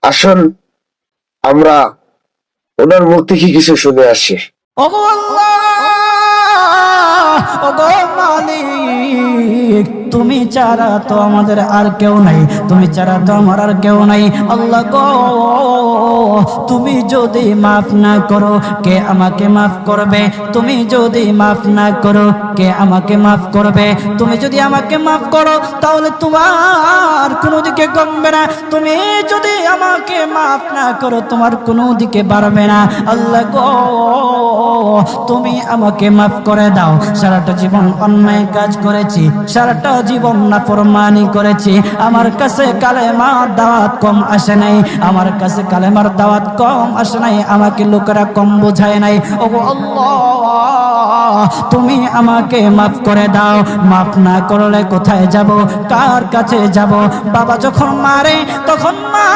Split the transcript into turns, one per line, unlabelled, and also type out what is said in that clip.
আসুন আমরা ওনার মুখ থেকে কিছু শুনে আসি।
ওগো আল্লাহ, ওগো মালিক, তুমি ছাড়া তো আমাদের আর কেউ নাই, তুমি ছাড়া তো আমার আর কেউ নাই। আল্লাহ গো, তুমি যদি মাফ না করো কে আমাকে মাফ করবে? তুমি যদি মাফ না করো কে আমাকে মাফ করবে? তুমি যদি আমাকে মাফ করো তাহলে তোমার কোনো দিকে কমবে না, তুমি যদি আমাকে মাফ না করো তোমার কোনো দিকে বাড়বে না। আল্লাহ গো, তুমি আমাকে মাফ করে দাও। সারাটা জীবন অন্যায় কাজ করেছি, সারাটা জীবন নাফরমানি করেছি, আমার কাছে কালেমার দাওয়াত কম আসে নাই, আমার কাছে কালেমার দাওয়াত কম আসে নাই, আমাকে লোকেরা কম বোঝায় নাই। ওগো আল্লাহ, তুমি আমাকে মাফ করে দাও। মাফ না করলে কোথায় যাব, কার কাছে যাব? বাবা যখন মারে তখন মা